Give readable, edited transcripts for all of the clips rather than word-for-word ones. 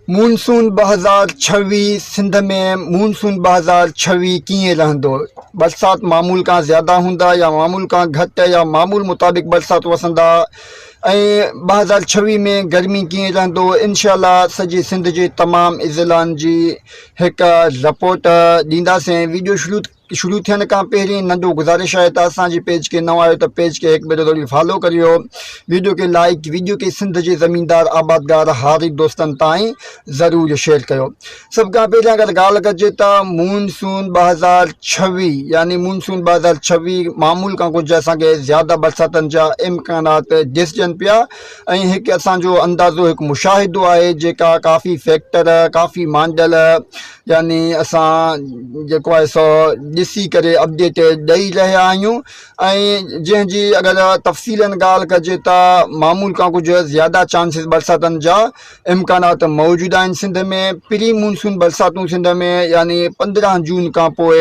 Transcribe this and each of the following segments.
Monsoon 2026 Sindh में monsoon 2026 कीअं रहंदो। बरसात मामूल खां ज़्यादा हूंदा या मामूल खां घटि या मामूल मुताबिक़ बरसात वसंदा ऐं 2026 में गर्मी कीअं रहंदो। इंशाअल्लाह सॼे सिंध जे तमामु इज़लाउनि जी हिकु रिपोर्ट ॾींदासीं। वीडियो शुरू थियण खां पहिरीं नंढो गुज़ारिश आहे त असांजे पेज खे न आयो त पेज खे हिकु भेरो थोरी फॉलो करियो, वीडियो खे लाइक, वीडियो खे सिंध जे ज़मीनदार आबादगार हारी दोस्तनि ताईं ज़रूरु शेयर कयो। सभ खां पहिरियों अगरि ॻाल्हि कजे त मानसून 2026 यानी मानसून 2026 मामूल खां कुझु असांखे ज़्यादा बरसातनि जा इम्कानात ॾिसजनि पिया ऐं हिकु असांजो अंदाज़ो, हिकु मुशाहिदो आहे जेका काफ़ी फैक्टर, काफ़ी मांडल यानी असां जेको आहे सो ॾिसी करे अपडेट ॾेई रहिया आहियूं ऐं जंहिंजी अगरि तफ़सीलन ॻाल्हि कजे त मामूल खां कुझु ज़्यादा चांसिस बरसातनि जा इम्कानात मौजूदु आहिनि सिंध में। प्री मानसून बरसातूं सिंध में यानी 15 जून खां पोइ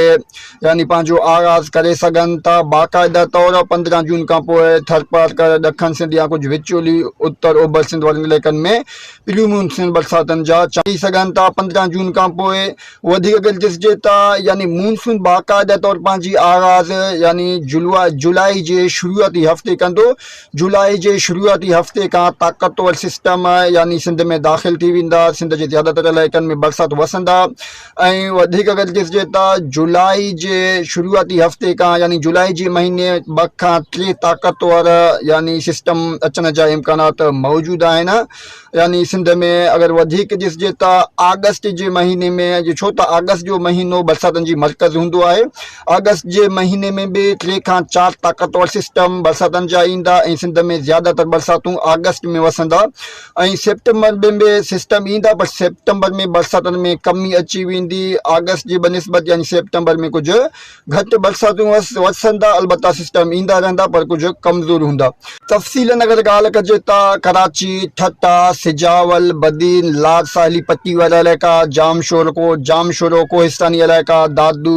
यानी पंहिंजो आगाज़ करे सघनि था। बाक़ाइदा तौर 15 जून खां पोइ थरपारकर ॾखण सिंध या कुझु विचोली उत्तर ओभर सिंध वारनि इलाइक़नि में प्री मानसून बरसातनि जा चाही सघनि था 15 जून खां पोइ। वधीक अगरि ॾिसिजे त यानी मानसून बाक़ाइदा तौर पंहिंजी आगाज़ यानी जुलाई जे शुरूआती हफ़्ते कंदो। जुलाई जे शुरूआती हफ़्ते खां ताक़तवर सिस्टम यानी सिंध में दाख़िल थी वेंदा, सिंध जे ज़्यादातर इलाइक़नि में बरसात वसंदा ऐं वधीक अगरि ॾिसिजे त जुलाई जे शुरूआती हफ़्ते खां यानी जुलाई जे महीने 2 खां 3 ताक़तवर यानी सिस्टम अचण जा इम्कानात मौजूदु आहिनि। यानी सिंध में अगरि वधीक ॾिसिजे त अगस्त जे महीने में, छो त अगस्त जो महीनो बरसातनि जी मर्कज़ हूंदो आहे, अगस्त जे महीने में बि 3 खां 4 ताक़तवर सिस्टम बरसातनि जा ईंदा ऐं सिंध में ज़्यादातर बरसातूं अगस्त में वसंदा ऐं सेप्टेम्बर में बि सिस्टम ईंदा, पर सेप्टेम्बर में बरसातनि में कमी अची वेंदी अगस्त जी बनिस्बत, यानी सेप्टेम्बर में कुझु घटि बरसातूं वसंदा। अलबत्ता सिस्टम ईंदा रहंदा पर कुझु कमज़ोर हूंदा। तफ़सीलन अगरि ॻाल्हि कजे त कराची, ठट्टा, सिजावल, बदीन, लाल साहिली पट्टी वारा इलाइक़ा, जामशोरो कोहिस्तानी इलाइक़ा, दादू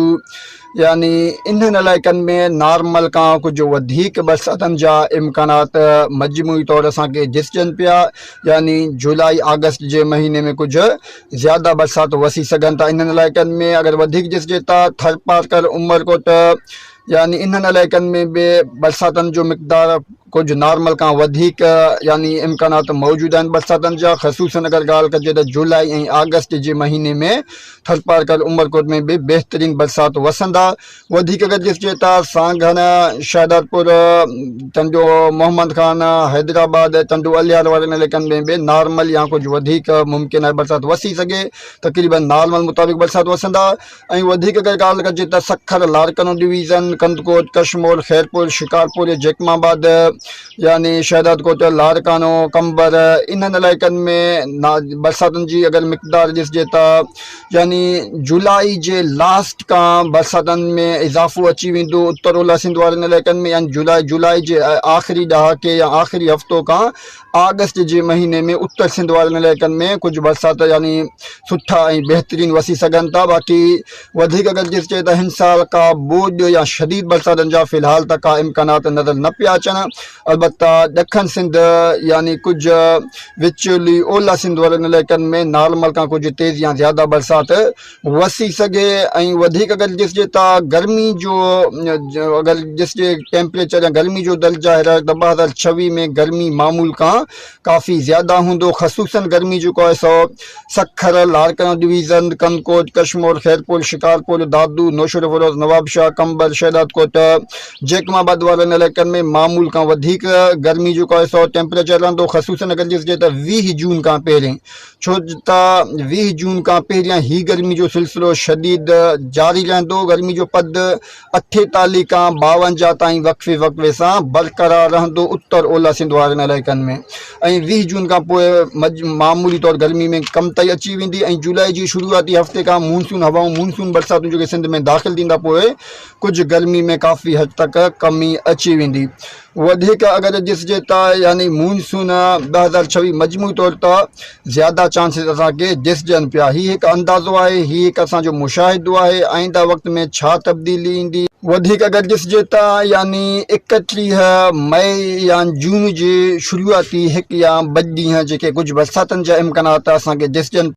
यानी इन्हनि इलाइक़नि में नॉर्मल खां कुझु वधीक बरसातनि जा इम्कानात मजमूई तौर असांखे ॾिसजनि पिया। यानी जुलाई अगस्त जे महीने में कुझु ज़्यादा बरसात वसी सघनि था इन्हनि इलाइक़नि में। अगरि वधीक ॾिसिजे त थरपारकर, उमरकोट यानी इन्हनि इलाइक़नि में बि बरसातनि जो मिक़दार कुझु नॉर्मल खां वधीक यानी इम्कानात मौजूदु आहिनि बरसातनि जा। ख़ुसूसन अगरि ॻाल्हि कजे त जुलाई ऐं अगस्त जे महीने में थरपारकर, उमरकोट में बि बहितरीन बरसात वसंदा। वधीक अगरि ॾिसिजे त सांगन, शहदादपुर, टंडो मोहम्मद खान, हैदराबाद, टंडो अलियार वारनि इलाइक़नि में बि नॉर्मल या कुझु वधीक मुमकिन आहे बरसात वसी सघे, तक़रीबन नॉर्मल मुताबिक़ बरसात वसंदा। ऐं वधीक अगरि ॻाल्हि कजे त सखर, लारकानो डिवीज़न, कंदकोट, कशमोर, खैरपुर, शिकारपुर, जैकमाबाद यानी शहदादकोट, लारकानो, कंबर इन्हनि इलाइक़नि में बरसातुनि जी अगरि मिक़दार ॾिसिजे त यानी जुलाई जे लास्ट खां बरसातनि में इज़ाफ़ो अची वेंदो उत्तर ओलह सिंध वारनि इलाइक़नि में। यानी जुलाई जे आख़िरी ॾहाके या आख़िरी हफ़्तो खां अगस्त जे महीने में उत्तर सिंध वारनि इलाइक़नि में कुझु बरसात यानी सुठा ऐं बहितरीन वसी सघनि था। बाक़ी वधीक अगरि ॾिसिजे त हिन साल का बोझ या शदीद बरसातनि जा फ़िलहाल त का इम्कानात नज़र न पिया अचनि। अलबत्ता ॾखण सिंध यानी कुझु विचोली ओलह सिंध वारनि इलाइक़नि में नॉर्मल खां कुझु तेज़ या ज़्यादा बरसात वसी सघे। ऐं वधीक अगरि ॾिसिजे त गर्मी जो अगरि ॾिसिजे टेम्परेचर या गर्मी जो दर्जा हरारत 2026 में गर्मी मामूल खां काफ़ी ज़्यादा हूंदो। ख़ुसूसन गर्मी जेको आहे सो सखर, लारकानो डिवीज़न, कंदकोट, कशमोर, खैरपुर, शिकारपुर, दादू, नौशेरा फिरोज, नवाबशाह, कंबर, शहदादकोट, जैकमाबाद वारनि इलाइक़नि में मामूल खां वधीक गर्मी जेको आहे सो टेम्परेचर रहंदो। ख़ुसूसन अगरि ॾिसिजे त 20 जून खां पहिरीं, छो त 20 जून खां पहिरियां ही गर्मी जो सिलसिलो शदीद जारी रहंदो। गर्मी जो पद 48 खां 52 ताईं वक़्फ़े सां बरक़रार रहंदो उत्तर ओलह सिंध वारनि इलाइक़नि में। ऐं 20 जून खां पोइ मामूली तौर गर्मी में कमताई अची वेंदी ऐं जुलाई जी शुरूआती हफ़्ते खां मानसून हवाऊं, मानसून बरसातूं जेके सिंध में दाख़िल थींदा पोइ कुझु गर्मी में काफ़ी हद तक कमी अची वेंदी। वधीक अगरि ॾिसिजे त यानी मानसून 2026 मजमूई तौर त ज़्यादा चांसिस असांखे ॾिसजनि पिया। हीउ हिकु अंदाज़ो आहे, हीउ हिकु असांजो मुशाहिदो आहे। आईंदा वक़्त में छा तब्दीली ईंदी वधीक अगरि ॾिसिजे त यानी 31 मई या जून जे शुरूआती 1 या 2 ॾींहं जेके कुझु बरसातनि जा इम्कानात असांखे ॾिसजनि